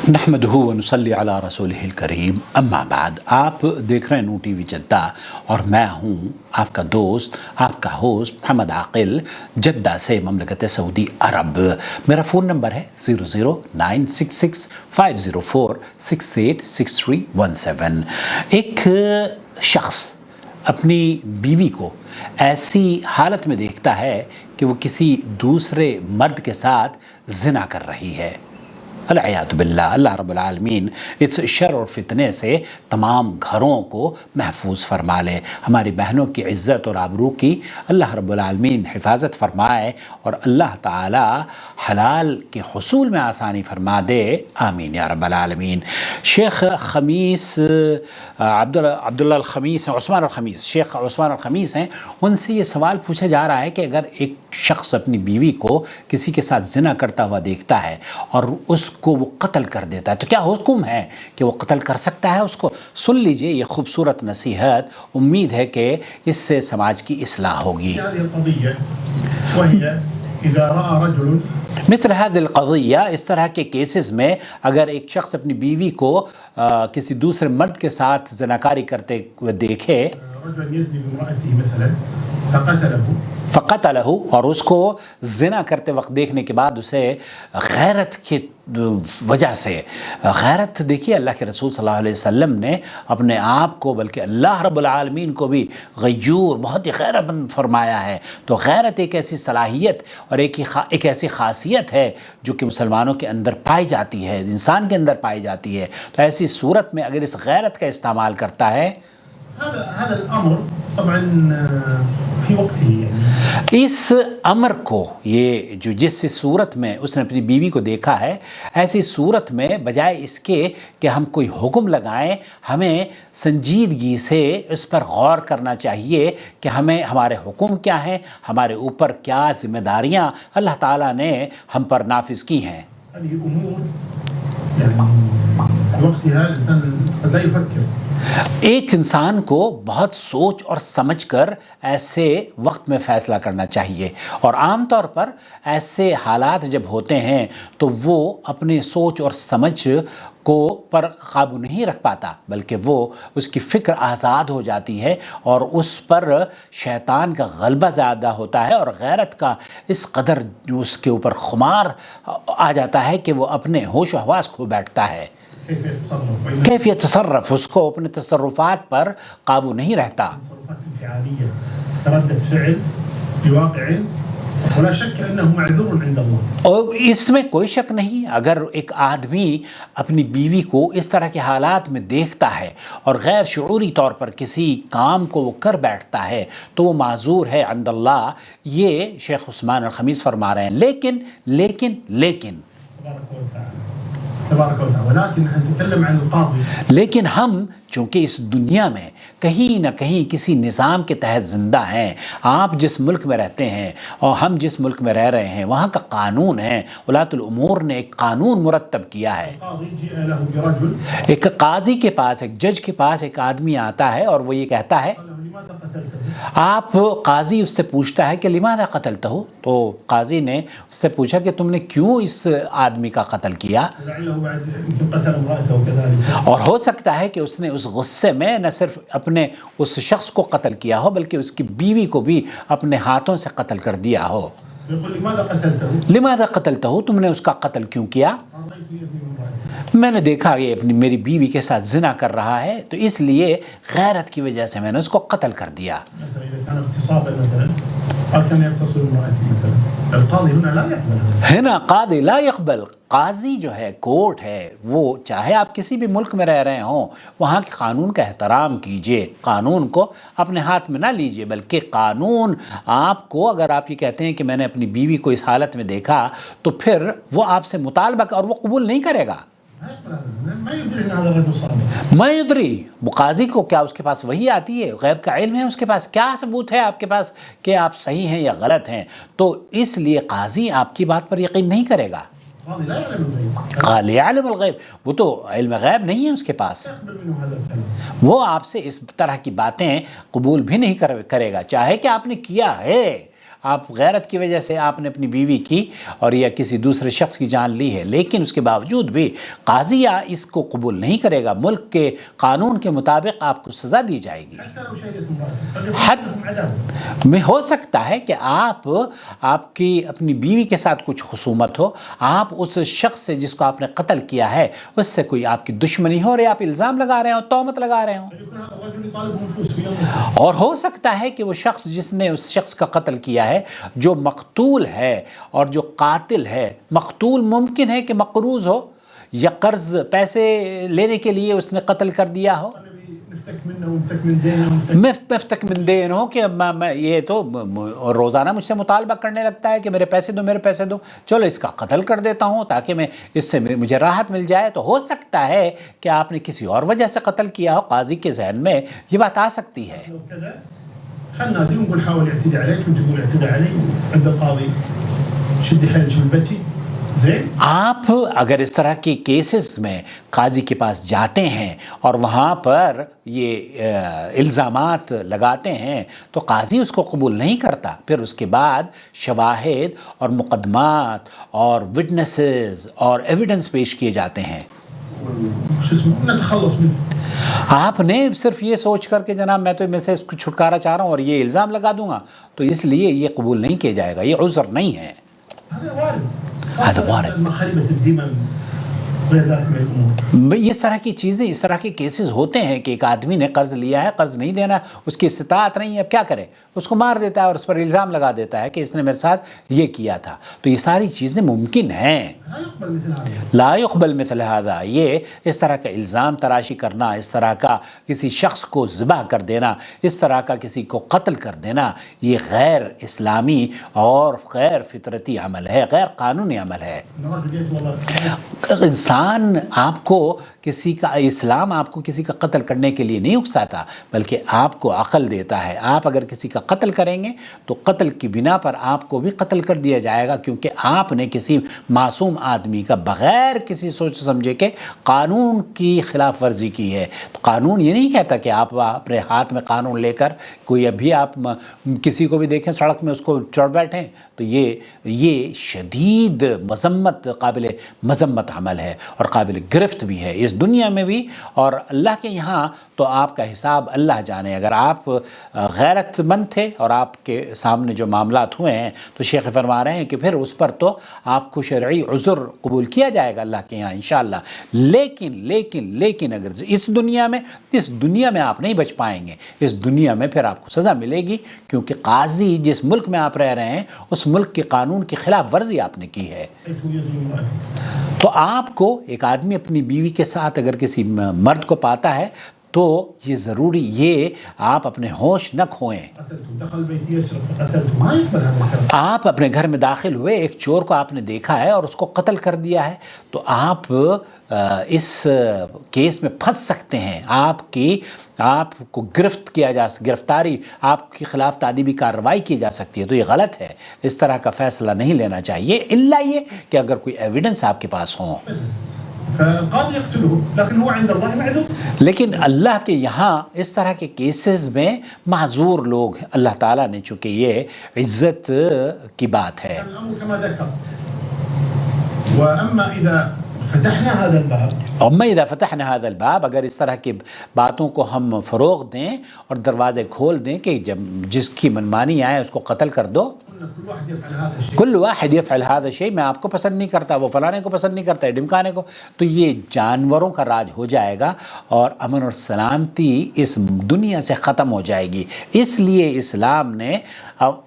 نحمدہ و نصلی علی رسولہ الکریم اما بعد۔ آپ دیکھ رہے ہیں نو ٹی وی جدہ اور میں ہوں آپ کا دوست، آپ کا ہوسٹ محمد عاقل، جدہ سے مملکت سعودی عرب۔ میرا فون نمبر ہے 0096650468631 ایک شخص اپنی بیوی کو ایسی حالت میں دیکھتا ہے کہ وہ کسی دوسرے مرد کے ساتھ زنا کر رہی ہے۔ العیاذ باللہ، اللہ رب العالمین اس شر اور فتنے سے تمام گھروں کو محفوظ فرما لے، ہماری بہنوں کی عزت اور آبرو کی اللہ رب العالمین حفاظت فرمائے اور اللہ تعالی حلال کے حصول میں آسانی فرما دے، آمین یا رب العالمین۔ شیخ خمیس عبداللہ الخمیس ہیں، عثمان الخمیس، شیخ عثمان الخمیس ہیں، ان سے یہ سوال پوچھا جا رہا ہے کہ اگر ایک شخص اپنی بیوی کو کسی کے ساتھ زنا کرتا ہوا دیکھتا ہے اور اس کو وہ قتل کر دیتا ہے تو کیا حکم ہے کہ وہ قتل کر سکتا ہے اس کو؟ سن لیجئے یہ خوبصورت نصیحت، امید ہے کہ اس سے سماج کی اصلاح ہوگی۔ مثل هذه القضیہ، اس طرح کے کیسز میں اگر ایک شخص اپنی بیوی کو کسی دوسرے مرد کے ساتھ زناکاری کرتے ہوئے دیکھے فقتلہ، اور اس کو زنا کرتے وقت دیکھنے کے بعد اسے غیرت کی وجہ سے، غیرت دیکھیے اللہ کے رسول صلی اللہ علیہ وسلم نے اپنے آپ کو بلکہ اللہ رب العالمین کو بھی غیور، بہت ہی غیرت مند فرمایا ہے۔ تو غیرت ایک ایسی صلاحیت اور ایک ایسی خاصیت ہے جو کہ مسلمانوں کے اندر پائی جاتی ہے، انسان کے اندر پائی جاتی ہے۔ تو ایسی صورت میں اگر اس غیرت کا استعمال کرتا ہے، هذا الامر طبعا في وقته، اس امر کو، یہ جو جس صورت میں اس نے اپنی بیوی کو دیکھا ہے، ایسی صورت میں بجائے اس کے کہ ہم کوئی حکم لگائیں، ہمیں سنجیدگی سے اس پر غور کرنا چاہیے کہ ہمارے حکم کیا ہیں، ہمارے اوپر کیا ذمہ داریاں اللہ تعالیٰ نے ہم پر نافذ کی ہیں۔ هذه امور في وقتها الانسان قد لا يفكر، ایک انسان کو بہت سوچ اور سمجھ کر ایسے وقت میں فیصلہ کرنا چاہیے، اور عام طور پر ایسے حالات جب ہوتے ہیں تو وہ اپنی سوچ اور سمجھ کو پر قابو نہیں رکھ پاتا، بلکہ وہ اس کی فکر آزاد ہو جاتی ہے اور اس پر شیطان کا غلبہ زیادہ ہوتا ہے، اور غیرت کا اس قدر اس کے اوپر خمار آ جاتا ہے کہ وہ اپنے ہوش و حواس کھو بیٹھتا ہے، كيف يتصرف، کیف يتصرف، اس کو اپنے تصرفات پر قابو نہیں رہتا۔ تصرفات انفعاليه، تردد فعل بواقع، ولا شك انه معذور عند الله۔ اور اس میں کوئی شک نہیں، اگر ایک آدمی اپنی بیوی کو اس طرح کے حالات میں دیکھتا ہے اور غیر شعوری طور پر کسی کام کو وہ کر بیٹھتا ہے تو وہ معذور ہے عند اللہ، یہ شیخ عثمان الخمیس فرما رہے ہیں۔ لیکن تبارك وتعالى، ولكن نتكلم عن القاضي، لیکن ہم چونکہ اس دنیا میں کہیں نہ کہیں کسی نظام کے تحت زندہ ہیں، آپ جس ملک میں رہتے ہیں اور ہم جس ملک میں رہ رہے ہیں وہاں کا قانون ہے، ولاۃ الامور نے ایک قانون مرتب کیا ہے۔ القاضي جاء له برجل ایک قاضی کے پاس، ایک جج کے پاس ایک آدمی آتا ہے اور وہ یہ کہتا ہے، قال له لماذا قتلته؟ آپ قاضی اس سے پوچھتا ہے کہ لماذا قتلتہ، تو قاضی نے اس سے پوچھا کہ تم نے کیوں اس آدمی کا قتل کیا، لعله بعد يمكن قتل امراته كذلك، اور ہو سکتا ہے کہ اس نے اس غصے میں نہ صرف اپنے اس شخص کو قتل کیا ہو بلکہ اس کی بیوی کو بھی اپنے ہاتھوں سے قتل کر دیا ہو۔ يقول لماذا قتلته؟ لماذا قتلتہ، تم نے اس کا قتل کیوں کیا؟ رأيت يزني بامرأته، میں نے دیکھا یہ میری بیوی کے ساتھ زنا کر رہا ہے تو اس لیے غیرت کی وجہ سے میں نے اس کو قتل کر دیا۔ مثلا اذا كان اغتصابا مثلا، او كان يغتصب امرأته مثلا، القاضي هنا لا يقبل هذا، ہے نا، قاضی لا يقبل، قاضی جو ہے، کورٹ ہے، وہ چاہے آپ کسی بھی ملک میں رہ رہے ہوں وہاں کے قانون کا احترام کیجئے، قانون کو اپنے ہاتھ میں نہ لیجئے، بلکہ قانون آپ کو، اگر آپ یہ کہتے ہیں کہ میں نے اپنی بیوی کو اس حالت میں دیکھا تو پھر وہ آپ سے مطالبہ اور وہ قبول نہیں کرے گا۔ ما يقبل هذا، ما يدري ان هذا الرجل صادق، میں ادری، قاضی کو کیا اس کے پاس وہی آتی ہے، غیب کا علم ہے اس کے پاس، کیا ثبوت ہے آپ کے پاس کہ آپ صحیح ہیں یا غلط ہیں؟ تو اس لیے قاضی آپ کی بات پر یقین نہیں کرے گا۔ القاضي لا يعلم الغيب، قال يعلم الغیب، وہ تو علم غیب نہیں ہے اس کے پاس، لا يقبل منه هذا الكلام، وہ آپ سے اس طرح کی باتیں قبول بھی نہیں کرے گا، چاہے کہ آپ نے کیا ہے، آپ غیرت کی وجہ سے آپ نے اپنی بیوی کی اور یا کسی دوسرے شخص کی جان لی ہے، لیکن اس کے باوجود بھی قاضیہ اس کو قبول نہیں کرے گا، ملک کے قانون کے مطابق آپ کو سزا دی جائے گی۔ حتى لو شهدت امرأة قد يكون لهم عداوة. میں ہو سکتا ہے کہ آپ کی اپنی بیوی کے ساتھ کچھ خصومت ہو، آپ اس شخص سے جس کو آپ نے قتل کیا ہے اس سے کوئی آپ کی دشمنی ہو، اور آپ الزام لگا رہے ہوں، تہمت لگا رہے ہوں، قد يكون هذا الرجل يطالب نفوس في يوم من الأيام. اور ہو سکتا ہے کہ وہ شخص جس نے اس شخص کا قتل کیا ہے، جو مقتول ہے اور جو قاتل ہے، مقتول ممکن ہے کہ مقروض ہو یا قرض پیسے لینے کے لیے اس نے قتل کر دیا ہو، نفتك منه ونفتك من دينه مفتک من دین ہو کہ میں یہ تو روزانہ مجھ سے مطالبہ کرنے لگتا ہے کہ میرے پیسے دو، چلو اس کا قتل کر دیتا ہوں تاکہ میں اس سے مجھے راحت مل جائے۔ تو ہو سکتا ہے کہ آپ نے کسی اور وجہ سے قتل کیا ہو، قاضی کے ذہن میں یہ بات آ سکتی ہے۔ لو كذا خلنا اليوم نقول حاول يعتدي عليك وانت تقول اعتدى علي عند القاضي شد حيلك من بتي زين. آپ اگر اس طرح کے کیسز میں قاضی کے پاس جاتے ہیں اور وہاں پر یہ الزامات لگاتے ہیں تو قاضی اس کو قبول نہیں کرتا، پھر اس کے بعد شواہد اور مقدمات اور وٹنسز اور ایویڈنس پیش کیے جاتے ہیں۔ شو اسمه نتخلص منه. آپ نے صرف یہ سوچ کر کہ جناب میں تو میں سے اس کو چھٹکارا چاہ رہا ہوں اور یہ الزام لگا دوں گا، تو اس لیے یہ قبول نہیں کیا جائے گا، یہ عذر نہیں ہے۔ هذا وارد. هذا وارد. مخالبة الدماء غير ذلك من الأمور. اس طرح کی چیزیں، اس طرح کے کیسز ہوتے ہیں کہ ایک آدمی نے قرض لیا ہے، قرض نہیں دینا، اس کی استطاعت نہیں ہے، اب کیا کرے؟ اس کو مار دیتا ہے اور اس پر الزام لگا دیتا ہے کہ اس نے میرے ساتھ یہ کیا تھا۔ تو یہ ساری چیزیں ممکن ہیں۔ لا يقبل مثل هذا. لا يقبل مثل هذا، یہ اس طرح کا الزام تراشی کرنا، اس طرح کا کسی شخص کو ذبح کر دینا، اس طرح کا کسی کو قتل کر دینا، یہ غیر اسلامی اور غیر فطرتی عمل ہے، غیر قانونی عمل ہے۔ النهارده جيت والله انسان آپ کو کسی کا، اسلام آپ کو کسی کا قتل کرنے کے لیے نہیں اکساتا، بلکہ آپ کو عقل دیتا ہے۔ آپ اگر کسی کا قتل کریں گے تو قتل کی بنا پر آپ کو بھی قتل کر دیا جائے گا، کیونکہ آپ نے کسی معصوم آدمی کا بغیر کسی سوچ سمجھے کے قانون کی خلاف ورزی کی ہے۔ تو قانون یہ نہیں کہتا کہ آپ اپنے ہاتھ میں قانون لے کر کوئی ابھی آپ کسی کو بھی دیکھیں سڑک میں اس کو چڑھ بیٹھیں، تو یہ شدید مذمت، قابل مذمت عمل ہے اور قابل گرفت بھی ہے، اس دنیا میں بھی اور اللہ کے یہاں تو آپ کا حساب اللہ جانے۔ اگر آپ غیرت مند تھے اور آپ کے سامنے جو معاملات ہوئے ہیں تو شیخ فرما رہے ہیں کہ پھر اس پر تو آپ کو شرعی عذر قبول کیا جائے گا اللہ کے یہاں انشاءاللہ، لیکن اگر اس دنیا میں آپ نہیں بچ پائیں گے، اس دنیا میں پھر آپ کو سزا ملے گی، کیونکہ قاضی جس ملک میں آپ رہ رہے ہیں اس ملک کے قانون کی خلاف ورزی آپ نے کی ہے۔ تو آپ کو ایک آدمی اپنی بیوی کے ساتھ اگر کسی مرد کو پاتا ہے تو یہ ضروری، یہ آپ اپنے ہوش نہ کھوئیں۔ دخل بيتي يسرق فقتلته ما يقبل هذا الكلام. آپ اپنے گھر میں داخل ہوئے، ایک چور کو آپ نے دیکھا ہے اور اس کو قتل کر دیا ہے، تو آپ اس کیس میں پھنس سکتے ہیں، آپ کو گرفتاری، آپ کے خلاف تعدیبی کارروائی کی جا سکتی ہے، تو یہ غلط ہے، اس طرح کا فیصلہ نہیں لینا چاہیے، الا یہ کہ اگر کوئی ایویڈنس آپ کے پاس ہوں۔ فقاضي يقتله لكن هو عند الله معذور. لیکن اللہ کے یہاں اس طرح کے کیسز میں معذور لوگ ہیں، اللہ تعالیٰ نے، چونکہ یہ عزت کی بات ہے۔ الأمر كما ذكر. وأما إذا فتحنا هذا الباب اما اذا فتحنا هذا الباب، اگر اس طرح کی باتوں کو ہم فروغ دیں اور دروازے کھول دیں کہ جب جس کی منمانی آئے اس کو قتل کر دو، كل واحد يفعل هذا الشيء. کل واحد یفعل هذا الشيء، میں آپ کو پسند نہیں کرتا، وہ فلانے کو پسند نہیں کرتا ہے، ڈمکانے کو، تو یہ جانوروں کا راج ہو جائے گا اور امن اور سلامتی اس دنیا سے ختم ہو جائے گی۔ اس لیے اسلام نے،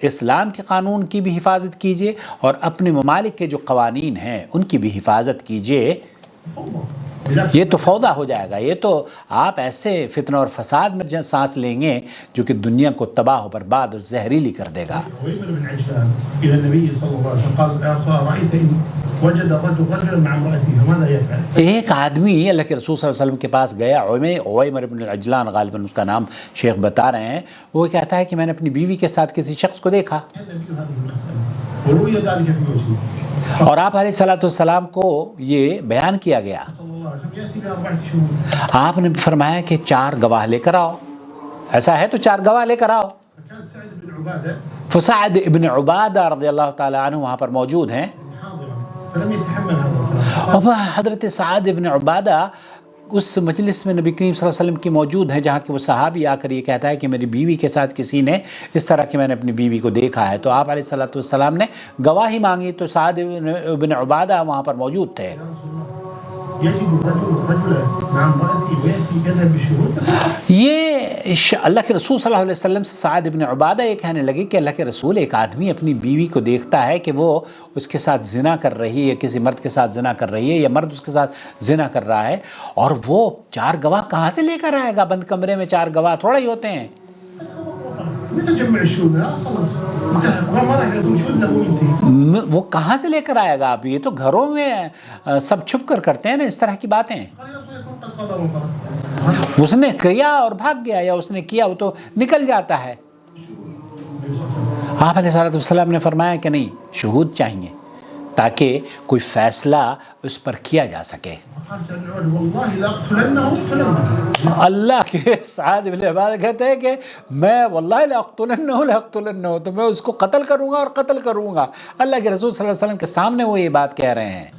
اسلام کے قانون کی بھی حفاظت کیجئے اور اپنے ممالک کے جو قوانین ہیں ان کی بھی حفاظت کیجئے۔ یہ تو فوضا ہو جائے گا، یہ تو آپ ایسے فتنہ اور فساد میں سانس لیں گے جو کہ دنیا کو تباہ و برباد اور زہریلی کر دے گا۔ عويمر بن عجلان إلى النبي صلى الله عليه وسلم قال يا أخي رأيت إن وجد الرجل رجلا مع امرأته فماذا يفعل؟ ایک آدمی اللہ کے رسول صلی اللہ علیہ وسلم کے پاس گیا، عویمر بن العجلان غالباً اس کا نام شیخ بتا رہے ہیں، وہ کہتا ہے کہ میں نے اپنی بیوی کے ساتھ کسی شخص کو دیکھا النبي هذه المسألة وروي ذلك في وجهه اور آپ علیہ الصلوۃ والسلام کو یہ بیان کیا گیا، صلى الله عليه وسلم يأتي بأربعة شهود. آپ نے فرمایا کہ 4 گواہ لے کر آؤ، ایسا ہے تو 4 گواہ لے کر آؤ۔ فكان سعد بن عبادة فسعد ابن عبادہ رضی اللہ تعالیٰ عنہ وہاں پر موجود ہیں، حاضرا فلم يتحمل هذا الكلام. اور حضرت سعد ابن عبادہ اس مجلس میں نبی کریم صلی اللہ علیہ وسلم کی موجود ہیں جہاں کہ وہ صحابی آ کر یہ کہتا ہے کہ میری بیوی کے ساتھ کسی نے اس طرح کہ میں نے اپنی بیوی کو دیکھا ہے. تو آپ علیہ الصلوۃ والسلام نے گواہی مانگی تو سعد ابن عبادہ وہاں پر موجود تھے. يجب الرجل مع امرأته ويأتي يذهب بالشهود. یہ اللہ کے رسول صلی اللہ علیہ وسلم سے سعد ابن عبادہ یہ کہنے لگے کہ اللہ کے رسول، ایک آدمی اپنی بیوی کو دیکھتا ہے کہ وہ اس کے ساتھ زنا کر رہی ہے، یا کسی مرد کے ساتھ زنا کر رہی ہے، یا مرد اس کے ساتھ زنا کر رہا ہے، اور وہ 4 گواہ کہاں سے لے کر آئے گا؟ بند کمرے میں 4 گواہ تھوڑا ہی ہوتے ہیں. متجمع الشهود خلاص انتهى، ما راح يكون شهودنا وينتهي. وہ کہاں سے لے کر آئے گا؟ آپ یہ تو گھروں میں سب چھپ کر کرتے ہیں نا اس طرح کی باتیں. اس نے کیا اور بھاگ گیا، یا اس نے کیا وہ تو نکل جاتا ہے. آپ علیہ الصلوۃ والسلام نے فرمایا کہ نہیں، شہود چاہیے تاکہ کوئی فیصلہ اس پر کیا جا سکے. اللہ کے سعد بن عبادہ کہتے ہیں کہ میں واللہ لاقتلنہ، تو میں اس کو قتل کروں گا اور قتل کروں گا. اللہ کے رسول صلی اللہ علیہ وسلم کے سامنے وہ یہ بات کہہ رہے ہیں.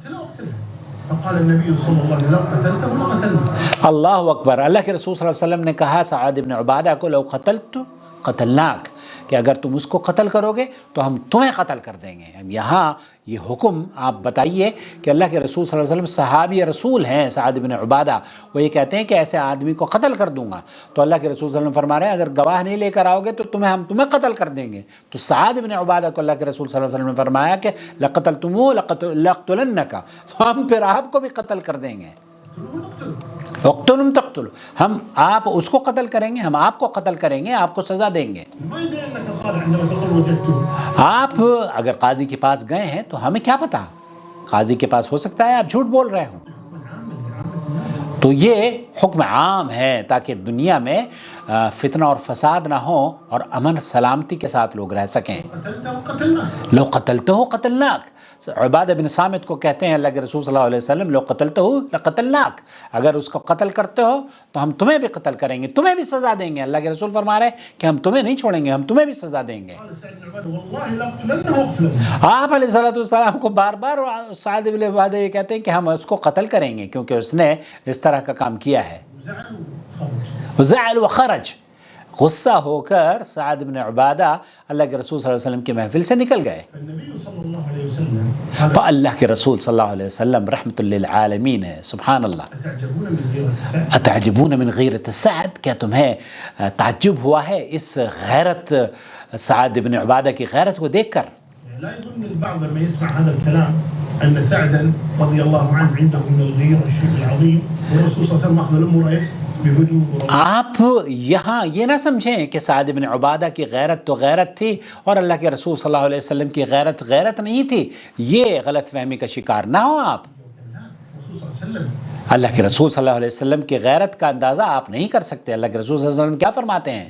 فقال النبي صلى الله عليه وسلم لو قتلته لقتلنا. اللہ اکبر. اللہ کے رسول صلی اللہ علیہ وسلم نے کہا سعد بن عبادہ کو، لو قتلت قتلناک، کہ اگر تم اس کو قتل کرو گے تو ہم تمہیں قتل کر دیں گے. یہاں یہ حکم آپ بتائیے کہ اللہ کے رسول صلی اللہ علیہ وسلم صحابی رسول ہیں سعد بن عبادہ، وہ یہ کہتے ہیں کہ ایسے آدمی کو قتل کر دوں گا. تو اللہ کے رسول صلی اللہ علیہ وسلم فرما رہے ہیں اگر گواہ نہیں لے کر آؤ گے تو ہم تمہیں قتل کر دیں گے. تو سعد بن عبادہ کو اللہ کے رسول صلی اللہ علیہ وسلم نے فرمایا کہ لقتلتموہ لاقتلنک، تو ہم پھر آپ کو بھی قتل کر دیں گے. اقتلوا تقتلوا، ہم آپ اس کو قتل کریں گے، ہم آپ کو قتل کریں گے، آپ کو سزا دیں گے. ما يدري انك صالح عندما تقول وجدته. آپ اگر قاضی کے پاس گئے ہیں تو ہمیں کیا پتا، قاضی کے پاس ہو سکتا ہے آپ جھوٹ بول رہے ہوں. تو یہ حکم عام ہے تاکہ دنیا میں فتنہ اور فساد نہ ہو اور امن سلامتی کے ساتھ لوگ رہ سکیں. قتلته قتلنا. لو قتلته قتلناک، عبادہ بن صامت کو کہتے ہیں اللہ کے رسول صلی اللہ علیہ وسلم لو قتلته لقتلناک، اگر اس کو قتل کرتے ہو تو ہم تمہیں بھی قتل کریں گے، تمہیں بھی سزا دیں گے. اللہ کے رسول فرما رہے ہیں کہ ہم تمہیں نہیں چھوڑیں گے، ہم تمہیں بھی سزا دیں گے. قال سعد بن عبادة والله لاقتلنه واقتلنه. آپ علیہ الصلوۃ والسلام کو بار بار سعد بن عبادہ یہ کہتے ہیں کہ ہم اس کو قتل کریں گے کیونکہ اس نے اس طرح کا کام کیا ہے. زعل وخرج. وزعل وخرج، غصہ ہو کر سعد بن عبادہ اللہ کے رسول صلی اللہ علیہ وسلم کی محفل سے نکل گئے. النبي صلى الله عليه وسلم تو اللہ کے رسول صلی اللہ علیہ وسلم رحمۃ للعالمین ہے. سبحان اللہ. تعجبون من غيرة سعد. اتعجبون من غیرت سعد، کیا تمہیں تعجب ہوا ہے اس غیرت سعد بن عبادہ کی غیرت کو دیکھ کر؟ لا يظن البعض لما يسمع هذا الكلام ان سعدا رضي الله عنه عنده من الغيرة الشيء العظيم والرسول صلى الله عليه وسلم اخذ الامور ايش؟ آپ یہاں یہ نہ سمجھیں کہ سعد بن عبادہ کی غیرت تو غیرت تھی اور اللہ کے رسول صلی اللہ علیہ وسلم کی غیرت غیرت نہیں تھی. یہ غلط فہمی کا شکار نہ ہو آپ. اللہ کے رسول صلی اللہ علیہ وسلم کی غیرت کا اندازہ آپ نہیں کر سکتے. اللہ کے رسول صلی اللہ علیہ وسلم کیا فرماتے ہیں؟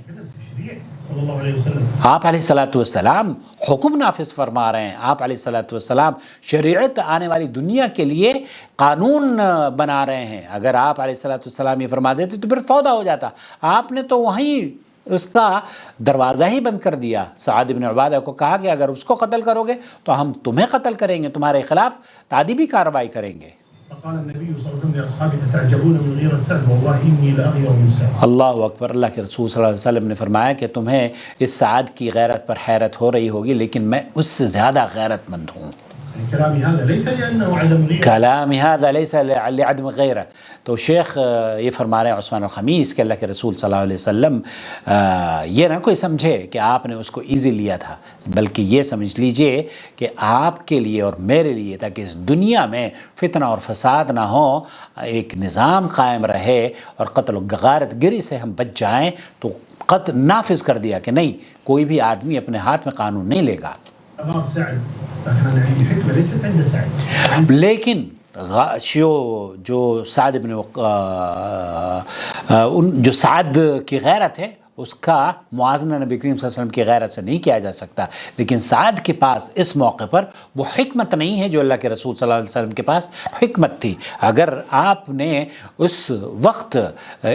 آپ علیہ الصلوۃ والسلام حکم نافذ فرما رہے ہیں. آپ علیہ الصلوۃ والسلام شریعت آنے والی دنیا کے لیے قانون بنا رہے ہیں. اگر آپ علیہ الصلوۃ والسلام یہ فرما دیتے تو پھر فوضیٰ ہو جاتا. آپ نے تو وہیں اس کا دروازہ ہی بند کر دیا. سعد بن عبادہ کو کہا کہ اگر اس کو قتل کرو گے تو ہم تمہیں قتل کریں گے، تمہارے خلاف تعدیبی کارروائی کریں گے. فقال النبي صلى الله عليه وسلم لاصحابه تتعجبون من غيرة سعد والله اني لاغير من سعد. اللہ اکبر. اللہ کے رسول صلی اللہ علیہ وسلم نے فرمایا کہ تمہیں اس سعد کی غیرت پر حیرت ہو رہی ہوگی لیکن میں اس سے زیادہ غیرت مند ہوں. كلامي هذا ليس لانه عدم غيرة. کلام هذا ليس لعدم غیرہ. تو شیخ یہ فرما رہے ہیں عثمان الخمیس کہ اللہ کے رسول صلی اللہ علیہ وسلم یہ نہ کوئی سمجھے کہ آپ نے اس کو ایزی لیا تھا، بلکہ یہ سمجھ لیجئے کہ آپ کے لیے اور میرے لیے تاکہ اس دنیا میں فتنہ اور فساد نہ ہو، ایک نظام قائم رہے اور قتل و غارت گری سے ہم بچ جائیں، تو قتل نافذ کر دیا کہ نہیں، کوئی بھی آدمی اپنے ہاتھ میں قانون نہیں لے گا. أغار سعد فكان عنده حكمة ليست عند سعد. لیکن جو سعد بن جو سعد کی غیرت ہے اس کا موازنہ نبی کریم صلی اللہ علیہ وسلم کی غیرت سے نہیں کیا جا سکتا. لیکن سعد کے پاس اس موقع پر وہ حکمت نہیں ہے جو اللہ کے رسول صلی اللہ علیہ وسلم کے پاس حکمت تھی. اگر آپ نے اس وقت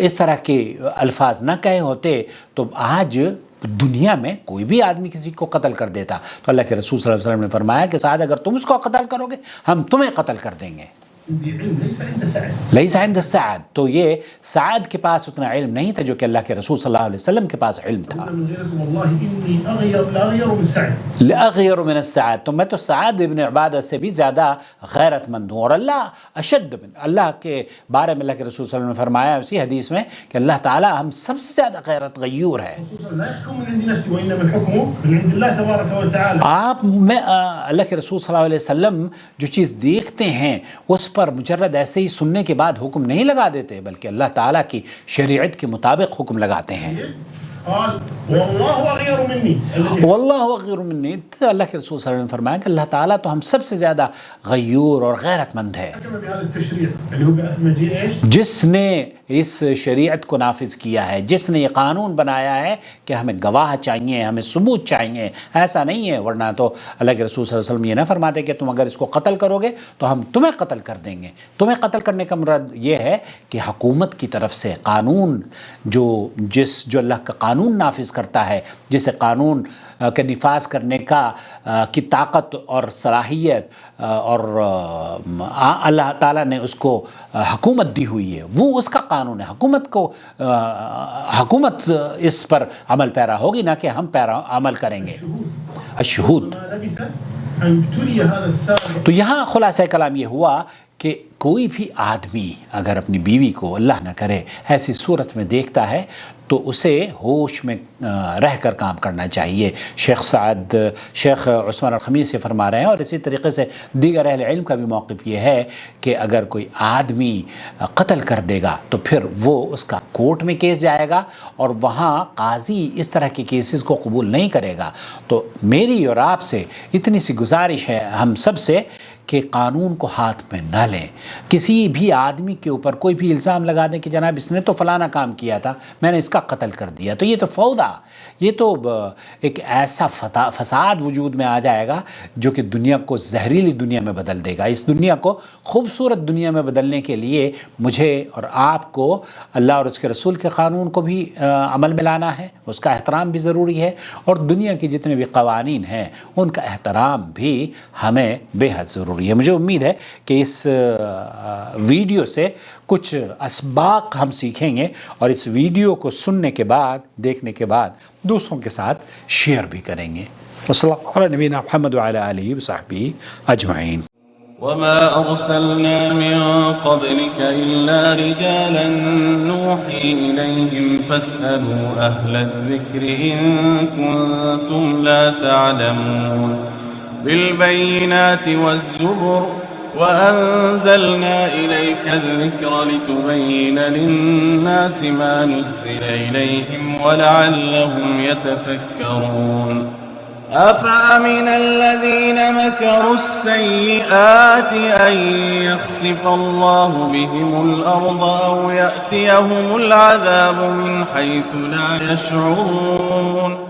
اس طرح کے الفاظ نہ کہے ہوتے تو آج دنیا میں کوئی بھی آدمی کسی کو قتل کر دیتا تو اللہ کے رسول صلی اللہ علیہ وسلم نے فرمایا کہ سعد اگر تم اس کو قتل کرو گے ہم تمہیں قتل کر دیں گے. ليس عند سعد. لیس عند سعد، تو یہ سعد کے پاس اتنا علم نہیں تھا جو کہ اللہ کے رسول صلی اللہ علیہ وسلم کے پاس علم تھا. والله إني لأغير من سعد. لأغیر من السعد، تو میں تو سعد ابن عبادہ سے بھی زیادہ غیرت مند ہوں. اور اللہ اشد من، اللہ کے بارے میں اللہ کے رسول صلی اللہ علیہ وسلم نے فرمایا اسی حدیث میں کہ اللہ تعالیٰ ہم سب سے زیادہ غیرت غیور ہے. لا يحكم من عند نفسه وإنما الحكم من عند الله تبارك وتعالى. آپ میں اللہ کے رسول صلی اللہ علیہ وسلم جو چیز دیکھتے ہیں اس پر مجرد ایسے ہی سننے کے بعد حکم نہیں لگا دیتے بلکہ اللہ تعالیٰ کی شریعت کے مطابق حکم لگاتے ہیں. قال والله أغير مني. واللہ غیر منی، اللہ کے رسول صلی اللہ علیہ وسلم نے فرمایا کہ اللہ تعالیٰ تو ہم سب سے زیادہ غیور اور غیرت مند ہے. حكم بهذا التشريع اللي هو مجيء ايش؟ جس نے اس شریعت کو نافذ کیا ہے، جس نے یہ قانون بنایا ہے کہ ہمیں گواہ چاہیے، ہمیں ثبوت چاہیے. ایسا نہیں ہے، ورنہ تو اللہ کے رسول صلی اللہ علیہ وسلم یہ نہ فرماتے کہ تم اگر اس کو قتل کرو گے تو ہم تمہیں قتل کر دیں گے. تمہیں قتل کرنے کا مراد یہ ہے کہ حکومت کی طرف سے قانون جو اللہ کا قانون نافذ کرتا ہے، جسے قانون کے نفاذ کرنے کی طاقت اور صلاحیت اور اللہ تعالیٰ نے اس کو حکومت دی ہوئی ہے، وہ اس کا قانون ہے. حکومت اس پر عمل پیرا ہوگی، نہ کہ ہم عمل کریں گے. الشہود. ما لبث أن ابتلي هذا السابق. تو یہاں خلاصہ کلام یہ ہوا کہ کوئی بھی آدمی اگر اپنی بیوی کو اللہ نہ کرے ایسی صورت میں دیکھتا ہے تو اسے ہوش میں رہ کر کام کرنا چاہیے. شیخ عثمان الخمیس سے فرما رہے ہیں، اور اسی طریقے سے دیگر اہل علم کا بھی موقف یہ ہے کہ اگر کوئی آدمی قتل کر دے گا تو پھر وہ اس کا کورٹ میں کیس جائے گا اور وہاں قاضی اس طرح کے کیسز کو قبول نہیں کرے گا. تو میری اور آپ سے اتنی سی گزارش ہے ہم سب سے کہ قانون کو ہاتھ میں نہ لیں. کسی بھی آدمی کے اوپر کوئی بھی الزام لگا دیں کہ جناب اس نے تو فلانا کام کیا تھا، میں نے اس کا قتل کر دیا، تو یہ تو فوضی، یہ تو ایک ایسا فساد وجود میں آ جائے گا جو کہ دنیا کو زہریلی دنیا میں بدل دے گا. اس دنیا کو خوبصورت دنیا میں بدلنے کے لیے مجھے اور آپ کو اللہ اور اس کے رسول کے قانون کو بھی عمل میں لانا ہے، اس کا احترام بھی ضروری ہے، اور دنیا کے جتنے بھی قوانین ہیں ان کا احترام بھی ہمیں بے حد ضروری ہے. مجھے امید ہے کہ اس ویڈیو سے کچھ اسباق ہم سیکھیں گے اور اس ویڈیو کو سننے کے بعد، دیکھنے کے بعد دوسروں کے ساتھ شیئر بھی کریں گے. وصلی اللہ علی نبینا محمد وعلی آلہ وصحبہ اجمعین. وما أرسلنا من قبلك إلا رجالا نوحي إليهم فاسألوا أهل الذكر إن كنتم لا تعلمون. بالبينات والزبر وأنزلنا إليك الذكر لتبين للناس ما نزل إليهم ولعلهم يتفكرون. أفأمن الذين مكروا السيئات أن يخسف الله بهم الأرض أو يأتيهم العذاب من حيث لا يشعرون.